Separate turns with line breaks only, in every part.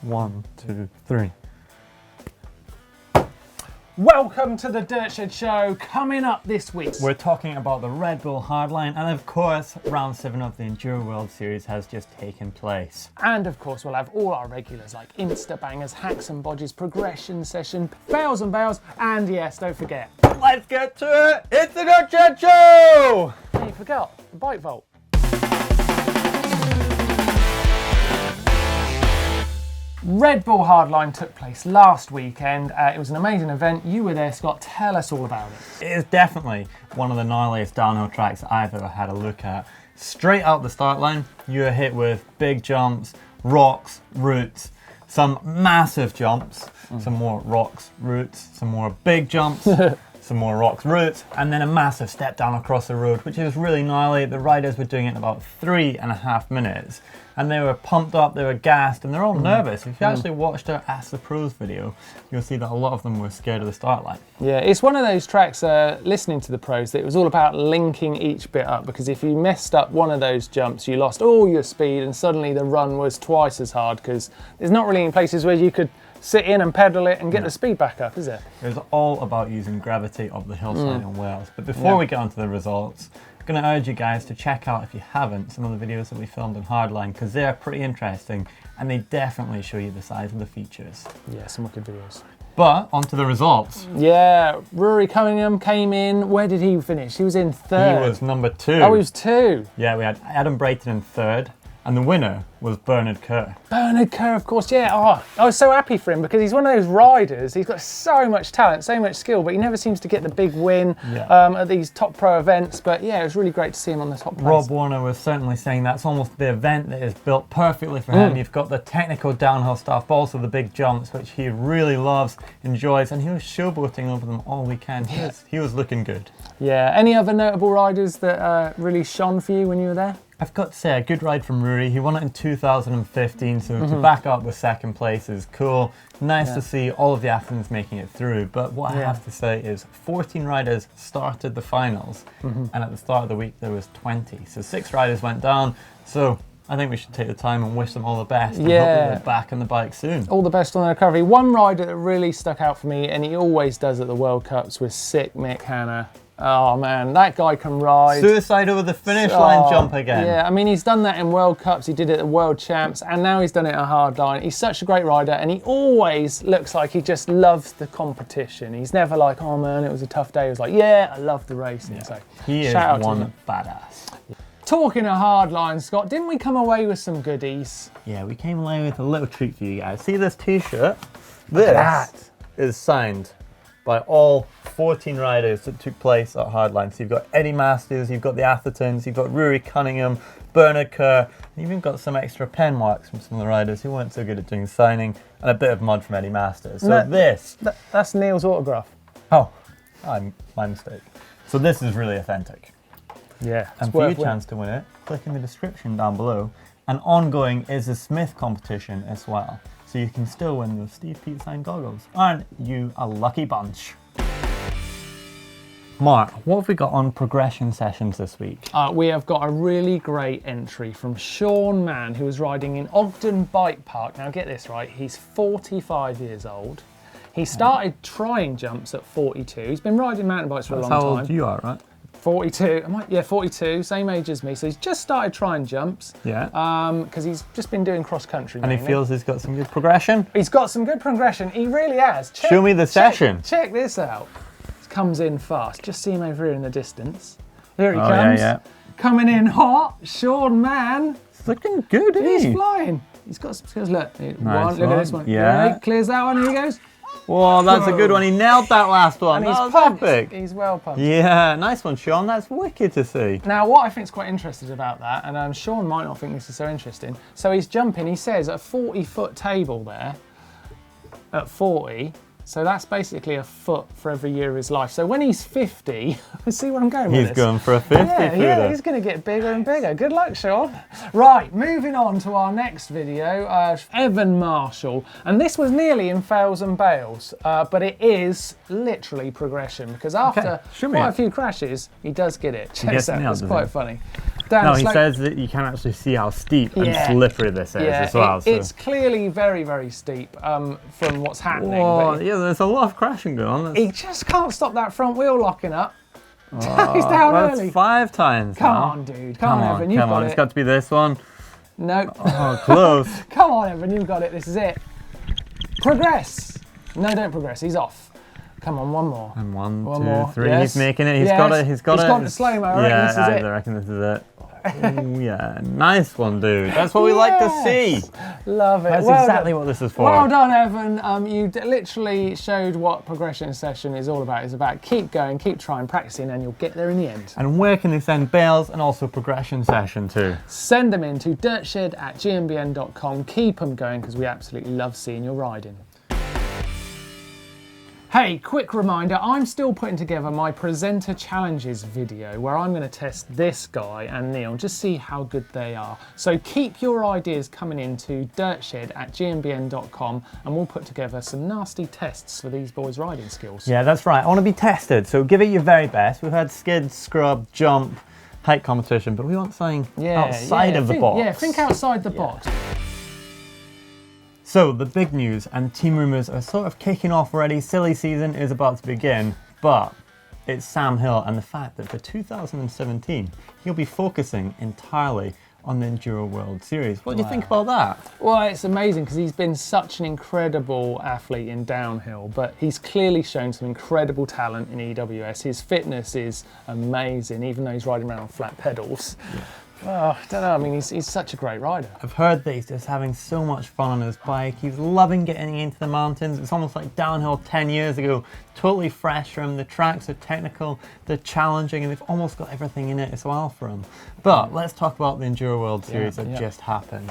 1, 2, 3.
Welcome to the Dirt Shed Show. Coming up this week,
We're talking about the Red Bull Hardline, and of course, round 7 of the Enduro World Series has just taken place.
and of course we'll have all our regulars like Instabangerz, Hacks and Bodges, Progression Session, Fails and Bails, and yes, don't forget.
Let's get to it! It's the Dirt Shed Show!
Hey, you forgot the bike vault. Red Bull Hardline took place last weekend. It was an amazing event. You were there, Scott. Tell us all about it.
It is definitely one of the gnarliest downhill tracks I've ever had a look at. Straight out the start line, you are hit with big jumps, rocks, roots, some massive jumps, some more rocks, roots, some more big jumps, some more rocks, roots, and then a massive step down across the road, which is really gnarly. The riders were doing it in about 3.5 minutes, and they were pumped up, they were gassed, and they're all nervous. If you actually watched our Ask the Pros video, you'll see that a lot of them were scared of the start line.
Yeah, it's one of those tracks, listening to the pros, that it was all about linking each bit up, because if you messed up one of those jumps, you lost all your speed, and suddenly the run was twice as hard, because there's not really any places where you could sit in and pedal it and get the speed back up, is it?
It was all about using gravity of the hillside in Wales. But before we get onto the results, I'm going to urge you guys to check out, if you haven't, some of the videos that we filmed on Hardline, because they're pretty interesting and they definitely show you the size of the features.
Yeah, some wicked videos.
But onto the results.
Yeah, Rory Cunningham came in. Where did he finish? He was in third.
He was number 2.
Oh, he was 2.
Yeah, we had Adam Brayton in 3rd, and the winner was Bernard Kerr.
Bernard Kerr, of course, yeah. Oh, I was so happy for him because he's one of those riders. He's got so much talent, so much skill, but he never seems to get the big win at these top pro events. But yeah, it was really great to see him on the top place.
Rob Warner was certainly saying that's almost the event that is built perfectly for him. You've got the technical downhill stuff, but also the big jumps, which he really loves, enjoys, and he was showboating over them all weekend. He was looking good.
Yeah. Any other notable riders that really shone for you when you were there?
I've got to say, a good ride from Rory. He won it in 2015, so to back up with 2nd place is cool. Nice to see all of the athletes making it through. But what I have to say is 14 riders started the finals, and at the start of the week there was 20. So 6 riders went down. So I think we should take the time and wish them all the best, and hope they're back on the bike soon.
All the best on the recovery. One rider that really stuck out for me, and he always does at the World Cups, was Sick Mick Hanna. Oh man, that guy can ride.
Suicide over the finish line jump again.
Yeah, I mean, he's done that in World Cups, he did it at World Champs, and now he's done it at Hardline. He's such a great rider, and he always looks like he just loves the competition. He's never like, oh man, it was a tough day. He was like, yeah, I love the racing.
Yeah.
So
He is
shout out to
one
him.
badass.
Talking of Hardline, Scott, didn't we come away with some goodies?
Yeah, we came away with a little treat for you guys. See this t-shirt?
Look at that.
Is signed by all 14 riders that took place at Hardline. So you've got Eddie Masters, you've got the Athertons, you've got Rory Cunningham, Bernard Kerr, and you've even got some extra pen marks from some of the riders who weren't so good at doing signing, and a bit of mud from Eddie Masters. So
That's Neil's autograph.
Oh, my mistake. So this is really authentic.
Yeah.
And for your chance to win it, click in the description down below. And ongoing is a Smith competition as well. So you can still win those Steve Pete signed goggles. Aren't you a lucky bunch? Mark, what have we got on progression sessions this week?
We have got a really great entry from Sean Mann, who was riding in Ogden Bike Park. Now get this right, he's 45 years old. He started trying jumps at 42. He's been riding mountain bikes for a long time.
How old you are, right?
42, 42, same age as me. So he's just started trying jumps.
Yeah.
Because he's just been doing cross country.
And he feels he's got some good progression?
He's got some good progression. He really has.
Show me the session.
Check this out. He comes in fast. Just see him over here in the distance. There he comes.
Yeah.
Coming in hot. Sean Mann.
It's looking good, isn't he?
He's flying. He's got some skills. Look,
Nice
look at this one.
Yeah.
Right, clears that one. Here he goes.
Whoa, that's a good one. He nailed that last one.
And
That
he's
was
pumped.
epic.
He's well pumped.
Yeah, nice one, Sean. That's wicked to see.
Now, what I think is quite interesting about that, and Sean might not think this is so interesting, so he's jumping, he says, at a 40-foot table there, at 40, so that's basically a foot for every year of his life. So when he's 50, see where I'm going with this?
He's going for a 50
Yeah, he's going to get bigger and bigger. Good luck, Sean. Right, moving on to our next video, Evan Marshall. And this was nearly in fails and bails, but it is literally progression, because after quite a few crashes, he does get it. Check this out, it's quite funny. Dan,
no, he says that you can actually see how steep and slippery this is as well.
It's clearly very, very steep from what's happening.
Whoa, yeah, there's a lot of crashing going on.
He just can't stop that front wheel locking up. He's down early.
That's 5 times.
Come on, dude. Come on, Evan. You've got it.
It's got to be this one.
No.
Oh, close.
Come on, Evan. You've got it. This is it. Progress. No, don't progress. He's off. Come on, one more.
And one
One
two,
more.
three.
Yes.
He's making it. He's got it. He's got
the slow-mo. I
reckon this is it. Ooh, yeah, nice one, dude. That's what we like to see.
Love it.
That's exactly what this is for.
Well done, Evan. You literally showed what progression session is all about. It's about keep going, keep trying, practicing, and you'll get there in the end.
And where can they send bales and also progression session to?
Send them in to dirtshed@gnbn.com. Keep them going because we absolutely love seeing your riding. Hey, quick reminder, I'm still putting together my presenter challenges video where I'm going to test this guy and Neil, just see how good they are. So keep your ideas coming into dirtshed@gnbn.com and we'll put together some nasty tests for these boys' riding skills.
Yeah, that's right. I want to be tested, so give it your very best. We've had skid, scrub, jump, height competition, but we want something outside of the box.
Yeah, think outside the box.
So the big news and team rumours are sort of kicking off already. Silly season is about to begin, but it's Sam Hill and the fact that for 2017 he'll be focusing entirely on the Enduro World Series. What do you think about that?
Well, it's amazing because he's been such an incredible athlete in downhill, but he's clearly shown some incredible talent in EWS. His fitness is amazing, even though he's riding around on flat pedals. Yeah. Oh, I don't know, I mean, he's such a great rider.
I've heard that he's just having so much fun on his bike. He's loving getting into the mountains. It's almost like downhill 10 years ago. Totally fresh for him. The tracks are technical, they're challenging, and they've almost got everything in it as well for him. But let's talk about the Enduro World Series that just happened.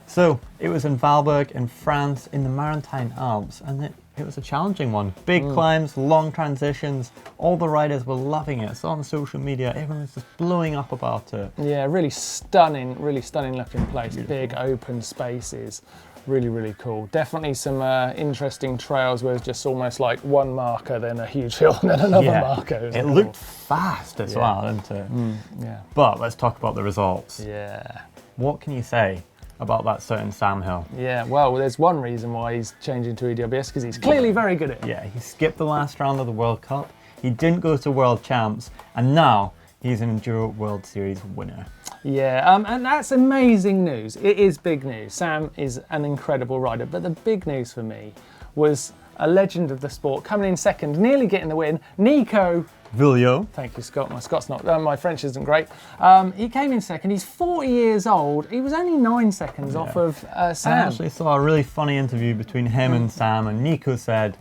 So, it was in Valberg in France in the Maritime Alps, and it was a challenging one. Big climbs, long transitions, all the riders were loving it. It's on social media, everyone was just blowing up about it.
Yeah, really stunning looking place. Beautiful. Big open spaces, really, really cool. Definitely some interesting trails where it's just almost like one marker, then a huge hill, and then another marker.
It looked fast as well, didn't it?
Yeah.
But let's talk about the results.
Yeah.
What can you say about that certain Sam Hill?
Yeah, well, there's one reason why he's changing to EWS, because he's clearly very good at it.
Yeah, he skipped the last round of the World Cup, he didn't go to World Champs, and now he's an Enduro World Series winner.
Yeah, and that's amazing news. It is big news. Sam is an incredible rider, but the big news for me was a legend of the sport coming in second, nearly getting the win, Nico
Villiot.
Thank you, Scott. My Scott's not. My French isn't great. He came in second. He's 40 years old. He was only 9 seconds off of Sam.
I actually saw a really funny interview between him and Sam, and Nico said,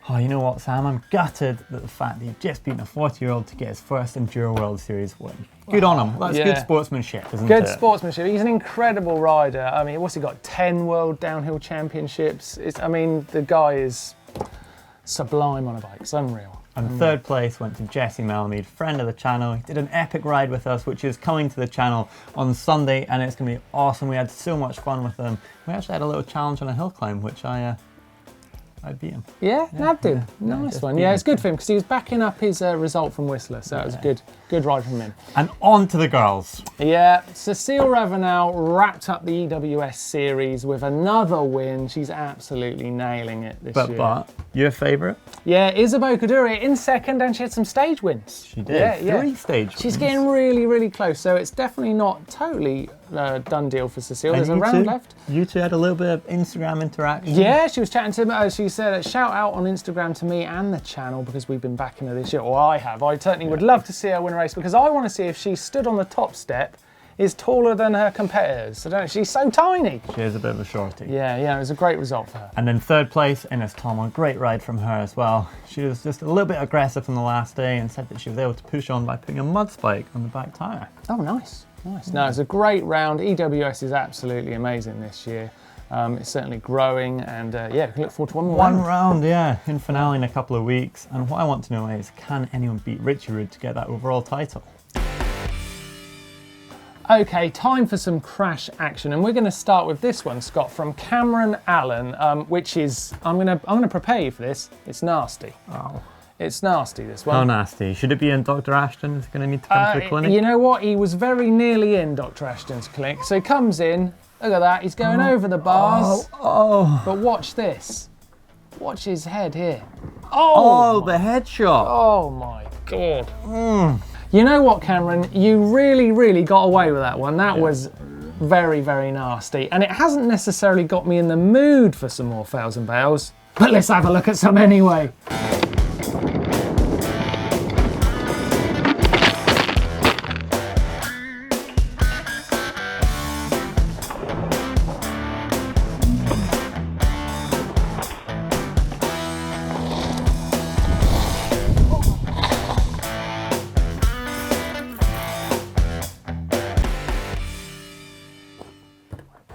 "Oh, you know what, Sam? I'm gutted that the fact that you've just beaten a 40-year-old to get his first Enduro World Series win." Good on him. That's good sportsmanship, isn't it?
Good sportsmanship. He's an incredible rider. I mean, what's he got? 10 World Downhill Championships. I mean, the guy is sublime on a bike. It's unreal.
And third place went to Jesse Malamede, friend of the channel. He did an epic ride with us, which is coming to the channel on Sunday, and it's going to be awesome. We had so much fun with him. We actually had a little challenge on a hill climb, which I beat him.
Yeah, nabbed him. Nice one. Yeah, it's good for him because he was backing up his result from Whistler, so that was a good ride from him.
And on to the girls.
Yeah, Cecile Ravenel wrapped up the EWS series with another win. She's absolutely nailing it this year.
But your favourite?
Yeah, Isabeau Kaduri in second, and she had some stage wins.
She did. Yeah, 3 stage wins.
She's getting really, really close, so it's definitely not totally done deal for Cecile. There's a round left.
You two had a little bit of Instagram interaction.
Yeah, she was chatting to me. She said, shout out on Instagram to me and the channel because we've been backing her this year. Or I have. I certainly would love to see her win a race because I want to see if she stood on the top step is taller than her competitors. So she's so tiny.
She is a bit of a shorty.
Yeah, it was a great result for her.
And then third place, Ines Tolman, great ride from her as well. She was just a little bit aggressive on the last day and said that she was able to push on by putting a mud spike on the back tyre.
Oh, nice. No, it's a great round. EWS is absolutely amazing this year. It's certainly growing, and yeah, we look forward to one more
round, yeah, in finale in a couple of weeks. And what I want to know is, can anyone beat Richie Rude to get that overall title?
Okay, time for some crash action, and we're going to start with this one, Scott, from Cameron Allen, which is I'm going to prepare you for this. It's nasty.
Oh.
It's nasty, this one.
How nasty? Should it be in Dr. Ashton's going to need to come to the clinic?
You know what? He was very nearly in Dr. Ashton's clinic. So he comes in, look at that, he's going over the bars. But watch this. Watch his head here.
Oh, the headshot.
Oh my God. You know what, Cameron? You really, really got away with that one. That was very, very nasty. And it hasn't necessarily got me in the mood for some more fails and bails. But let's have a look at some anyway.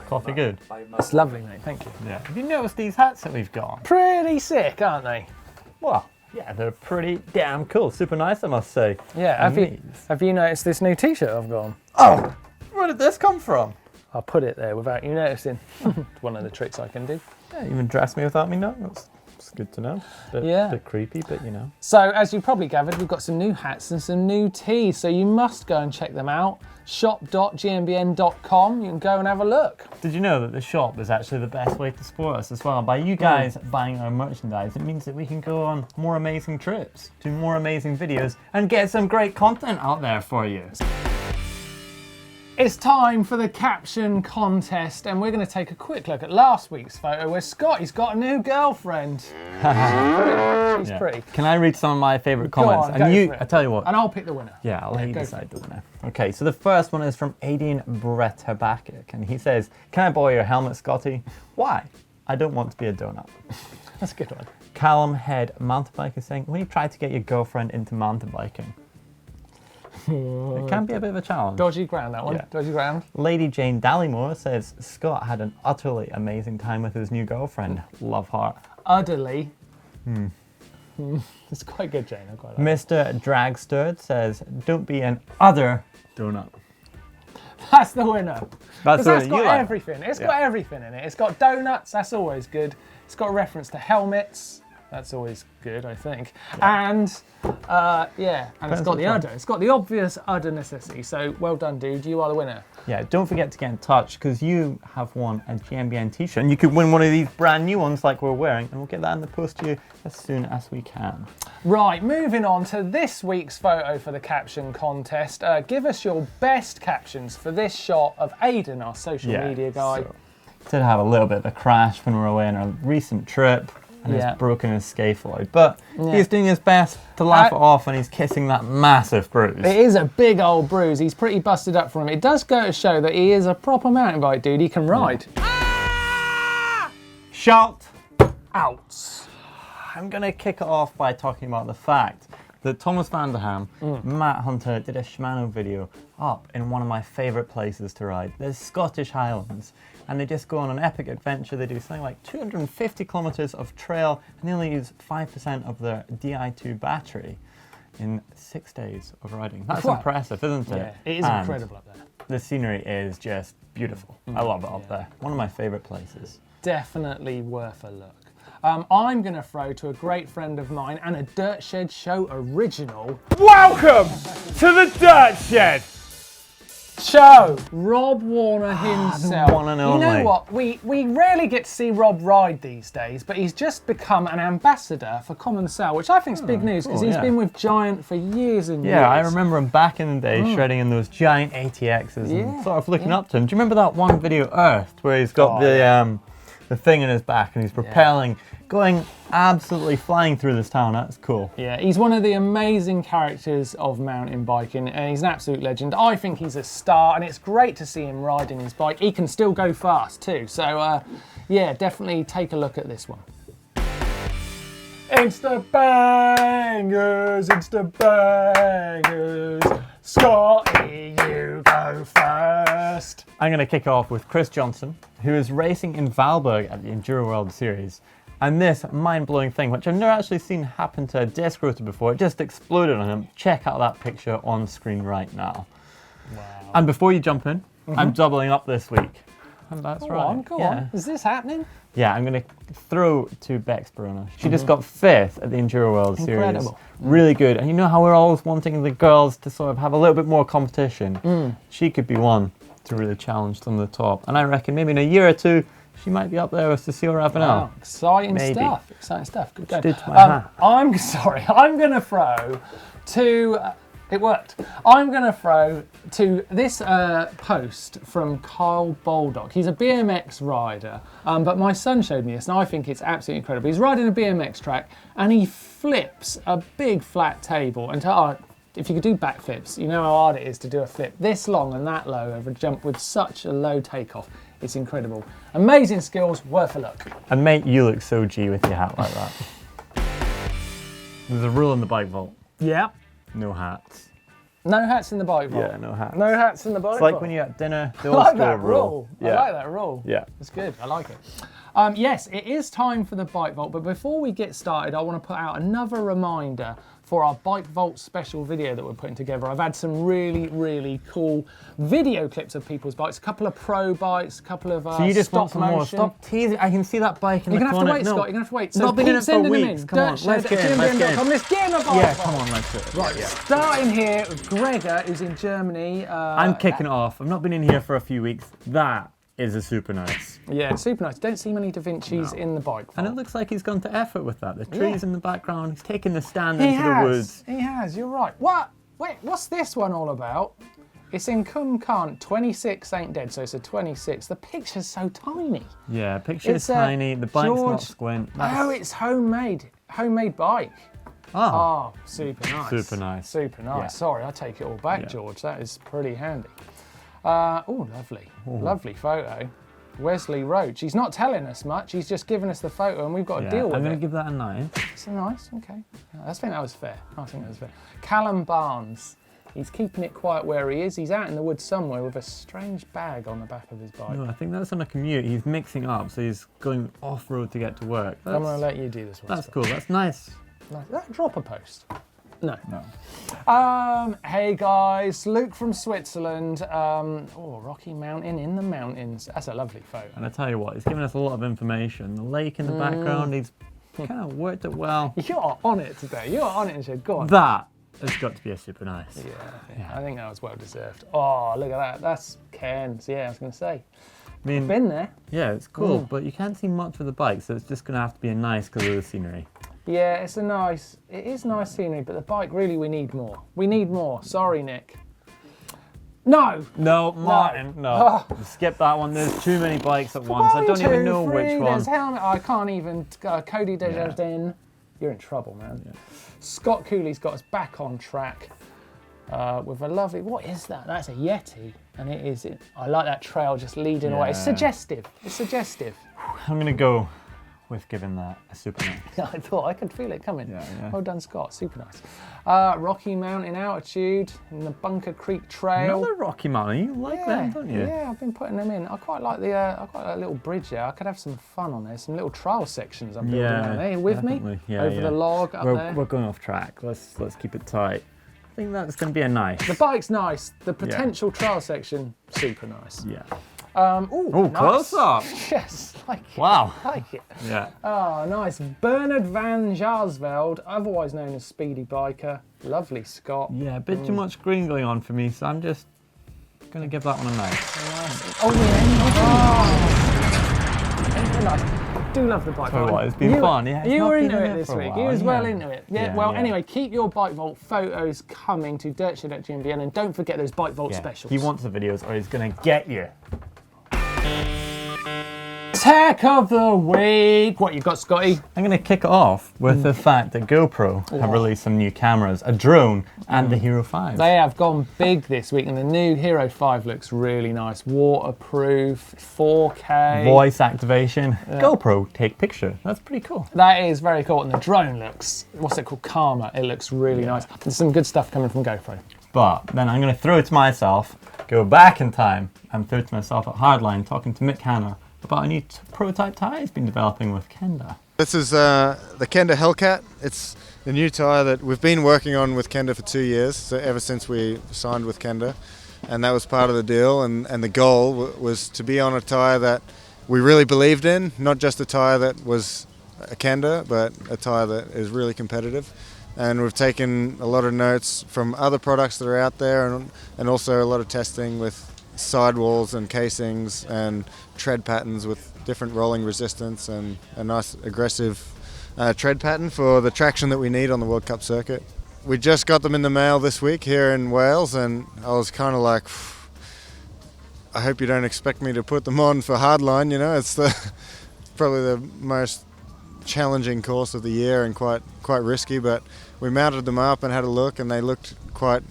Coffee good?
It's lovely, mate. Thank you.
Yeah. Have you noticed these hats that we've got?
Pretty sick, aren't they?
Well, yeah, they're pretty damn cool. Super nice, I must say.
Yeah. Have you noticed this new T-shirt I've got on?
Oh, where did this come from?
I'll put it there without you noticing. One of the tricks I can do.
Yeah, you even dressed me without me knowing. It's good to know. Bit creepy, but you know.
So, as you probably gathered, we've got some new hats and some new tees. So you must go and check them out. shop.gnbn.com. You can go and have a look.
Did you know that the shop is actually the best way to support us as well? By you guys buying our merchandise, it means that we can go on more amazing trips, do more amazing videos, and get some great content out there for you.
It's time for the caption contest, and we're going to take a quick look at last week's photo where Scotty's got a new girlfriend. She's pretty.
Can I read some of my favourite comments?
Go for it.
I tell you what.
And I'll pick the winner.
Yeah, I'll let you decide the winner. Okay, so the first one is from Adrian Brettabakic, and he says, "Can I borrow your helmet, Scotty?" Why? I don't want to be a donut.
That's a good one.
Callum Head Mountain Bike is saying, when you try to get your girlfriend into mountain biking? It can be a bit of a challenge.
Dodgy ground, that one.
Yeah.
Dodgy ground.
Lady Jane Dallymore says, Scott had an utterly amazing time with his new girlfriend. Love heart.
Utterly. It's quite good, Jane. I quite like
Mr. Dragsterd says, don't be an other donut.
That's the winner.
That's
got everything. It's got everything in it. It's got donuts. That's always good. It's got a reference to helmets. That's always good, I think. Yeah. And it's got the udder. It's got the obvious udder necessity. So well done, dude. You are the winner. Yeah, don't forget to get in touch because you have won a GMBN t-shirt and you could win one of these brand new ones like we're wearing, and we'll get that in the post to you as soon as we can. Right, moving on to this week's photo for the caption contest. Give us your best captions for this shot of Aidan, our social media guy. So, did have a little bit of a crash when we were away on a recent trip. And he's broken his scaphoid, but he's doing his best to laugh it off, and he's kissing that massive bruise. It is a big old bruise. He's pretty busted up from it. It does go to show that he is a proper mountain bike dude. He can ride. Shout out. I'm going to kick it off by talking about the fact that Thomas van der Ham, Matt Hunter, did a Shimano video up in one of my favourite places to ride, the Scottish Highlands. And they just go on an epic adventure. They do something like 250 kilometers of trail, and they only use 5% of their Di2 battery in 6 days of riding. That's impressive, isn't it? Yeah, it is incredible up there. The scenery is just beautiful. I love it up there. One of my favorite places. Definitely worth a look. I'm going to throw to a great friend of mine and a Dirt Shed Show original. Welcome to the Dirt Shed Show, Rob Warner himself. The one and only. You know what? We rarely get to see Rob ride these days, but he's just become an ambassador for Common Sail, which I think is big news because he's been with Giant for years and years. Yeah, I remember him back in the day shredding in those Giant ATXs and sort of looking up to him. Do you remember that one video, Earthed, where he's got the thing in his back and he's propelling, going absolutely flying through this town? That's cool. Yeah, he's one of the amazing characters of mountain biking and he's an absolute legend. I think he's a star and it's great to see him riding his bike. He can still go fast too. So yeah, definitely take a look at this one. Instabangerz, Instabangerz, Scotty, you go first. I'm going to kick off with Chris Johnson, who is racing in Valberg at the Enduro World Series. And this mind-blowing thing, which I've never actually seen happen to a disc rotor before, it just exploded on him. Check out that picture on screen right now. Wow. And before you jump in, I'm doubling up this week.
And that's
Go
right.
on, go on. Is this happening?
Yeah, I'm going to throw to Bex Brunner. She just got 5th at the Enduro World Series.
Incredible.
Really good. And you know how we're always wanting the girls to sort of have a little bit more competition? She could be one to really challenge some of the top. And I reckon maybe in a year or two, she might be up there with Cecile Ravenel.
Exciting stuff. Exciting stuff. Good going.
Did to my hat.
I'm sorry. I'm going to throw to... it worked. I'm going to throw to this post from Kyle Baldock. He's a BMX rider, but my son showed me this, and I think it's absolutely incredible. He's riding a BMX track, and he flips a big flat table. And if you could do backflips, you know how hard it is to do a flip this long and that low over a jump with such a low takeoff. It's incredible. Amazing skills, worth a look.
And mate, you look so G with your hat like that. There's a rule in the bike vault.
Yeah.
No hats.
No hats in the bike vault.
Yeah, no hats.
No hats in the bike
It's
vault.
like when you're at dinner, the
I
old
like
school
that rule.
Yeah.
I like that rule.
Yeah.
It's good. I like it. Yes, it is time for the bike vault, but before we get started, I want to put out another reminder for our Bike Vault special video that we're putting together. I've had some really, really cool video clips of people's bikes, a couple of pro bikes, a couple of
So you just want
stop
some more.
motion.
Stop teasing. I can see that bike in
You're
the
going to have
corner.
to wait,
No.
Scott. You're going to have to wait. So
Not been in it
keep
for
sending them
weeks.
in.
Come on, let's get in. Let's get in.
Let's get in the bike
Yeah,
vault.
come on, let's do it.
Right,
Yeah.
starting here with Gregor, who's in Germany.
I'm kicking it off. I've not been in here for a few weeks. That is a super nice.
Yeah, super nice. Don't see many Da Vincis in the bike vault.
And it looks like he's gone to effort with that. The trees in the background. He's taking the stand
He
into the woods.
He has, you're right. What? Wait, what's this one all about? It's in Kumkan, 26 ain't dead, so it's a 26. The picture's so tiny.
Yeah, picture
It's
is tiny. The bike's
George-
not squint.
Oh, it's homemade. Homemade bike.
Oh,
Oh, super nice.
super nice.
Super nice.
Yeah.
Sorry, I take it all back,
Yeah.
George. That is pretty handy. Oh, lovely. Lovely photo. Wesley Roach. He's not telling us much. He's just giving us the photo and we've got to
Yeah,
deal with
I'm going
it.
to give that a 9.
It's nice, okay. I think that was fair. I think that was fair. Callum Barnes. He's keeping it quiet where he is. He's out in the woods somewhere with a strange bag on the back of his bike.
No, I think that's on a commute. He's mixing up, so he's going off-road to get to work.
I'm going to let you do this one.
That's cool. That's nice.
Nice. Did that drop a post? No.
No.
Hey guys, Luke from Switzerland. Oh, Rocky Mountain in the mountains. That's a lovely photo.
And I tell you what, he's given us a lot of information. The lake in the background, he's kind of worked it well.
You're on it today. You're on it and said, go on.
That has got to be a super nice.
Yeah, I think that was well deserved. Oh, look at that. That's Cairns. Yeah, I was going to say.
I mean,
Been there.
yeah, it's cool, but you can't see much of the bike, so it's just going to have to be a nice because of the scenery.
Yeah, it is nice scenery, but the bike, really, we need more. We need more. Sorry, Nick. No!
No, Martin, no. Skip that one. There's too many bikes at once. I don't even know which one.
There's helmet. I can't even. Cody Desjardins. You're in trouble, man. Yeah. Scott Cooley's got us back on track with a lovely. What is that? That's a Yeti, and it is. I like that trail just leading away. It's suggestive. It's suggestive.
I'm going to go with giving that a super nice.
I thought I could feel it coming.
Yeah.
Well done, Scott. Super nice. Rocky Mountain altitude in the Bunker Creek Trail.
Another Rocky Mountain. You like them, don't you?
Yeah, I've been putting them in. I quite like the. I quite like that little bridge there. I could have some fun on there. Some little trial sections I'm building on there. You with me?
Yeah,
Over the log up there.
We're going off track. Let's keep it tight. I think that's going to be a nice.
The bike's nice. The potential trial section, super nice.
Yeah.
Nice.
Close up.
Yes, like it.
Wow.
Like it.
Yeah.
Oh, nice. Bernard van Jaarsveld, otherwise known as Speedy Biker. Lovely Scott.
Yeah, a bit too much green going on for me, so I'm just going to give that one a nice.
Oh, yeah. Nice. I do love the bike
So
vault.
what, it's been fun. Yeah,
You were into
been
it this
for a
week.
while,
You was well
yeah.
into it. Yeah,
Yeah,
well,
yeah.
anyway, keep your bike vault photos coming to Dirtshit in Vienna, and don't forget those bike vault
Yeah.
specials.
He wants the videos or he's going to get you.
Tech of the week. What you got, Scotty?
I'm going to kick it off with the fact that GoPro have released some new cameras, a drone and the Hero 5.
They have gone big this week, and the new Hero 5 looks really nice. Waterproof, 4K.
Voice activation. GoPro take picture. That's pretty cool.
That is very cool, and the drone looks, what's it called, Karma. It looks really nice. There's some good stuff coming from GoPro.
But then I'm going to throw it to myself, go back in time and throw it to myself at Hardline talking to Mick Hanna about a new prototype tyre he's been developing with Kenda.
This is the Kenda Hellcat. It's the new tyre that we've been working on with Kenda for 2 years, so ever since we signed with Kenda. and that was part of the deal. And the goal was to be on a tyre that we really believed in, not just a tyre that was a Kenda, but a tyre that is really competitive. And we've taken a lot of notes from other products that are out there, and also a lot of testing with sidewalls and casings and tread patterns with different rolling resistance and a nice aggressive tread pattern for the traction that we need on the World Cup circuit. We just got them in the mail this week here in Wales, and I was kind of like, I hope you don't expect me to put them on for Hardline. You know, it's probably the most challenging course of the year and quite risky, but we mounted them up and had a look, and they looked quite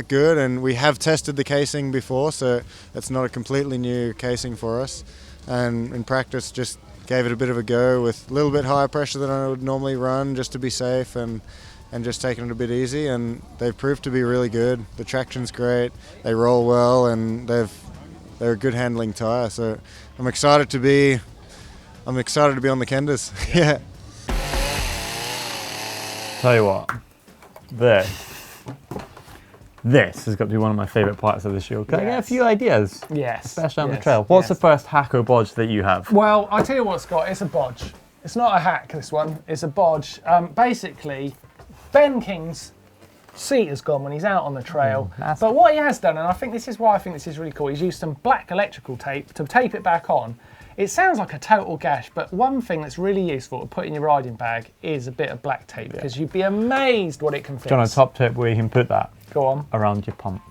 good. And we have tested the casing before, so it's not a completely new casing for us. And in practice, just gave it a bit of a go with a little bit higher pressure than I would normally run, just to be safe, and just taking it a bit easy. And they've proved to be really good. The traction's great, they roll well, and they're a good handling tyre. So I'm excited to be on the Kendas. Yeah.
Tell you what, this has got to be one of my favourite parts of the show. Can I get a few ideas?
Yes.
Especially on the trail. What's the first hack or bodge that you have?
Well, I'll tell you what, Scott, it's a bodge. It's not a hack, this one. It's a bodge. Basically, Ben King's seat has gone when he's out on the trail. But what he has done, and I think this is why I think this is really cool, he's used some black electrical tape to tape it back on. It sounds like a total gash, but one thing that's really useful to put in your riding bag is a bit of black tape, because you'd be amazed what it can fix.
Do you want a top tip where you can put that?
Go on.
Around your pump.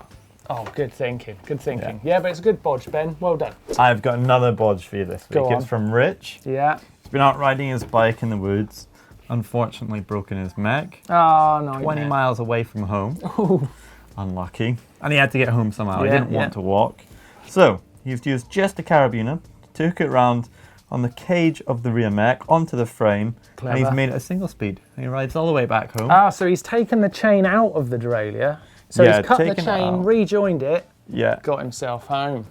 Oh, good thinking, good thinking. Yeah, but it's a good bodge, Ben. Well done.
I've got another bodge for you this week. It's from Rich.
Yeah.
He's been out riding his bike in the woods. Unfortunately broken his mech.
Oh, no.
20 miles away from home. Ooh. Unlucky. And he had to get home somehow. He didn't want to walk. So he's used just a carabiner, took it round on the cage of the rear mech onto the frame. Clever. And he's made it a single speed. And he rides all the way back home.
Ah, so he's taken the chain out of the derailleur. So he's cut the chain, rejoined it, got himself home.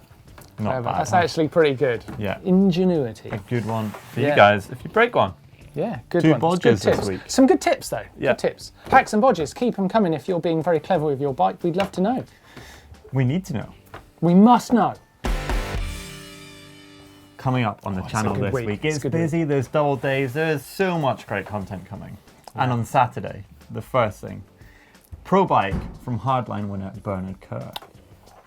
Not bad.
That's actually pretty good.
Yeah.
Ingenuity.
A good one for you guys if you break one.
Yeah, good
Two
one.
bodges this week.
Some good tips though.
Yeah.
Good tips. Packs and bodges, keep them coming if you're being very clever with your bike. We'd love to know.
We need to know.
We must know.
Coming up on the channel this week. It's busy, there's double days, there's so much great content coming. Yeah. And on Saturday, the first thing, pro bike from Hardline winner Bernard Kerr.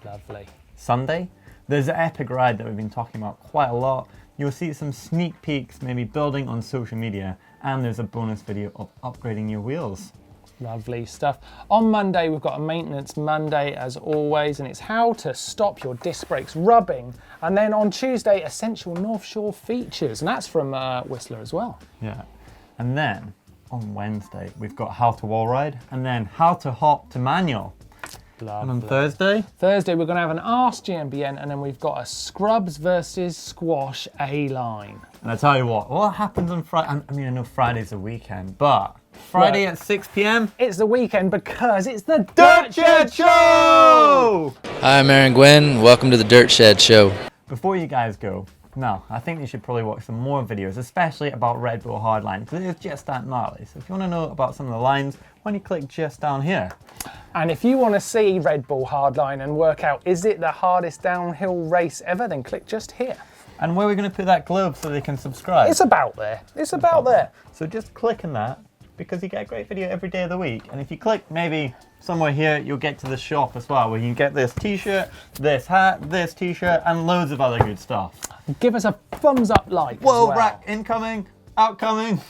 Lovely.
Sunday, there's an epic ride that we've been talking about quite a lot. You'll see some sneak peeks, maybe building on social media, and there's a bonus video of upgrading your wheels.
Lovely stuff. On Monday, we've got a maintenance Monday as always, and it's how to stop your disc brakes rubbing. And then on Tuesday, essential North Shore features, and that's from Whistler as well.
Yeah. And then on Wednesday, we've got how to wall ride, and then how to hop to manual.
Lovely.
And on Thursday?
Thursday, we're going to have an Ask GMBN, and then we've got a Scrubs versus Squash A-line.
And I tell you what happens on Friday? I mean, I know Friday's a weekend, but Friday at 6 p.m?
It's the weekend because it's the
Dirt Shed Show!
Hi, I'm Aaron Gwynn. Welcome to the Dirt Shed Show.
Before you guys go, now, I think you should probably watch some more videos, especially about Red Bull Hardline, because it is just that gnarly. So if you want to know about some of the lines, why don't you click just down here?
And if you want to see Red Bull Hardline and work out, is it the hardest downhill race ever, then click just here.
And where are we going to put that globe so they can subscribe?
It's about there. It's about there.
So just click on that, because you get a great video every day of the week. And if you click maybe somewhere here, you'll get to the shop as well, where you can get this t-shirt, this hat, this t-shirt, and loads of other good stuff.
Give us a thumbs up like.
Whoa, rack incoming, outcoming.